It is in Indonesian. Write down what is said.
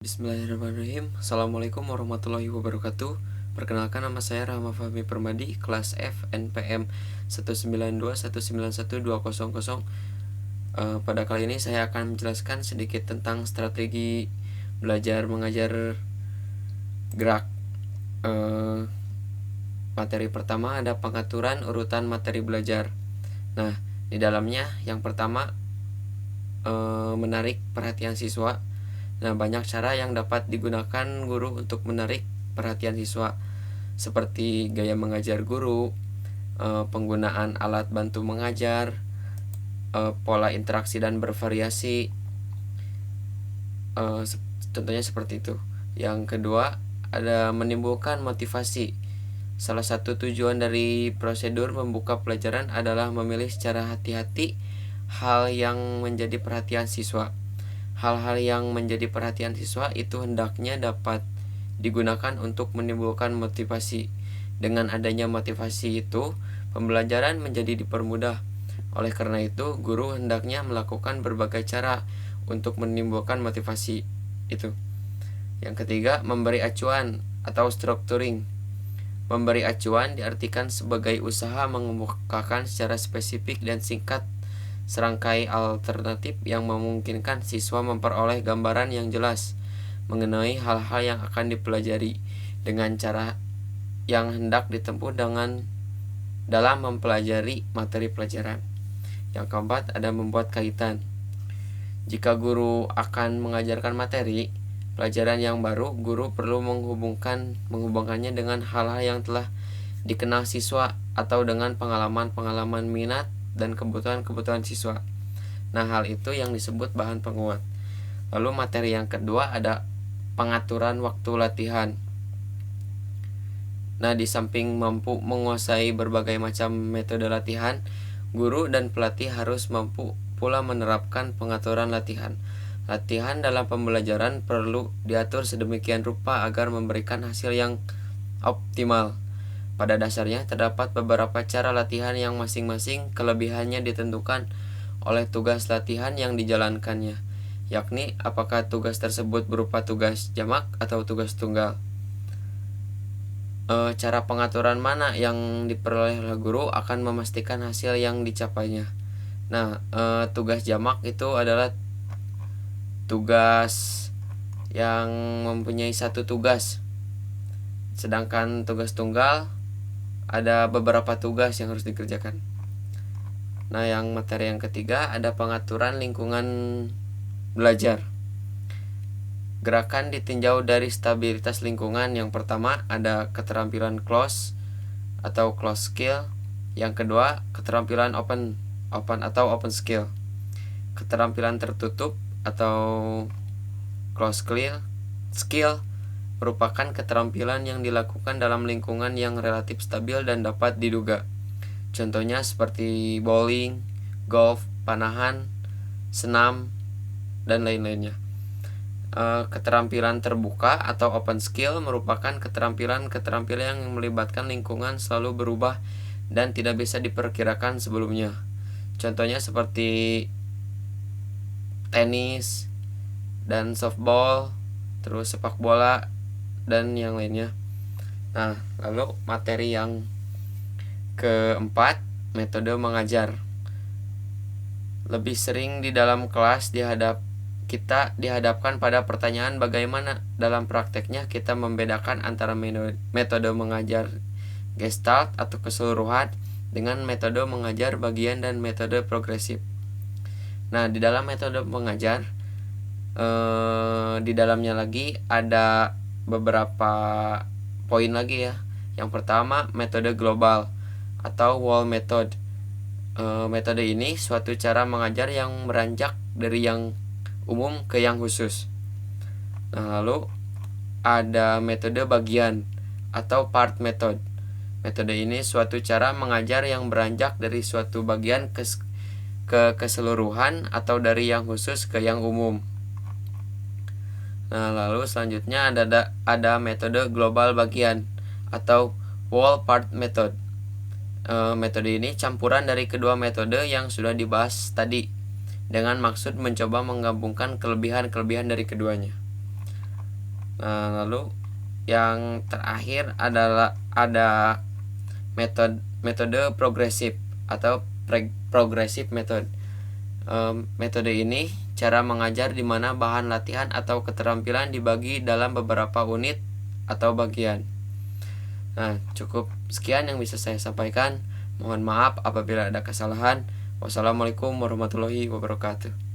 Bismillahirrahmanirrahim. Assalamualaikum warahmatullahi wabarakatuh. Perkenalkan, nama saya Rahma Fahmi Permadi, kelas F NPM 192191200. Pada kali ini saya akan menjelaskan sedikit tentang strategi belajar mengajar gerak. Materi pertama ada pengaturan urutan materi belajar. Nah, di dalamnya yang pertama menarik perhatian siswa. Nah, banyak cara yang dapat digunakan guru untuk menarik perhatian siswa, seperti gaya mengajar guru, penggunaan alat bantu mengajar, pola interaksi dan bervariasi, contohnya seperti itu. Yang kedua, ada menimbulkan motivasi. Salah satu tujuan dari prosedur membuka pelajaran adalah memilih secara hati-hati hal yang menjadi perhatian siswa. Hal-hal yang menjadi perhatian siswa itu hendaknya dapat digunakan untuk menimbulkan motivasi. Dengan adanya motivasi itu, pembelajaran menjadi dipermudah. Oleh karena itu, guru hendaknya melakukan berbagai cara untuk menimbulkan motivasi itu. Yang ketiga, memberi acuan atau structuring. Memberi acuan diartikan sebagai usaha mengemukakan secara spesifik dan singkat serangkai alternatif yang memungkinkan siswa memperoleh gambaran yang jelas mengenai hal-hal yang akan dipelajari dengan cara yang hendak ditempuh dalam mempelajari materi pelajaran. Yang keempat, ada membuat kaitan. Jika guru akan mengajarkan materi pelajaran yang baru, guru perlu menghubungkannya dengan hal-hal yang telah dikenal siswa atau dengan pengalaman-pengalaman minat dan kebutuhan-kebutuhan siswa. Nah, hal itu yang disebut bahan penguat. Lalu materi yang kedua ada pengaturan waktu latihan. Nah, di samping mampu menguasai berbagai macam metode latihan, guru dan pelatih harus mampu pula menerapkan pengaturan latihan. Latihan dalam pembelajaran perlu diatur sedemikian rupa agar memberikan hasil yang optimal. Pada dasarnya terdapat beberapa cara latihan yang masing-masing kelebihannya ditentukan oleh tugas latihan yang dijalankannya, yakni apakah tugas tersebut berupa tugas jamak atau tugas tunggal. Cara pengaturan mana yang diperoleh oleh guru akan memastikan hasil yang dicapainya. Nah, tugas jamak itu adalah tugas yang mempunyai satu tugas, sedangkan tugas tunggal ada beberapa tugas yang harus dikerjakan. Nah, yang materi yang ketiga ada pengaturan lingkungan belajar. Gerakan ditinjau dari stabilitas lingkungan. Yang pertama ada keterampilan close atau close skill. Yang kedua keterampilan open atau open skill. Keterampilan tertutup atau close skill merupakan keterampilan yang dilakukan dalam lingkungan yang relatif stabil dan dapat diduga. Contohnya seperti bowling, golf, panahan, senam, dan lain-lainnya. Keterampilan terbuka atau open skill merupakan keterampilan yang melibatkan lingkungan selalu berubah dan tidak bisa diperkirakan sebelumnya. Contohnya seperti tenis dan softball, terus sepak bola, dan yang lainnya. Nah, lalu materi yang keempat, metode mengajar. Lebih sering di dalam kelas kita dihadapkan pada pertanyaan bagaimana dalam prakteknya kita membedakan antara metode mengajar gestalt atau keseluruhan dengan metode mengajar bagian dan metode progresif. Nah, di dalam metode mengajar di dalamnya lagi ada beberapa poin lagi ya. Yang pertama, metode global atau whole method. Metode ini suatu cara mengajar yang beranjak dari yang umum ke yang khusus. Nah, lalu ada metode bagian atau part method. Metode ini suatu cara mengajar yang beranjak dari suatu bagian ke keseluruhan atau dari yang khusus ke yang umum. Nah, lalu selanjutnya ada metode global bagian atau whole part method. Metode ini campuran dari kedua metode yang sudah dibahas tadi dengan maksud mencoba menggabungkan kelebihan-kelebihan dari keduanya. Nah, lalu yang terakhir adalah ada metode progresif atau progresif method. Metode ini cara mengajar di mana bahan latihan atau keterampilan dibagi dalam beberapa unit atau bagian. Nah, cukup sekian yang bisa saya sampaikan. Mohon maaf apabila ada kesalahan. Wassalamualaikum warahmatullahi wabarakatuh.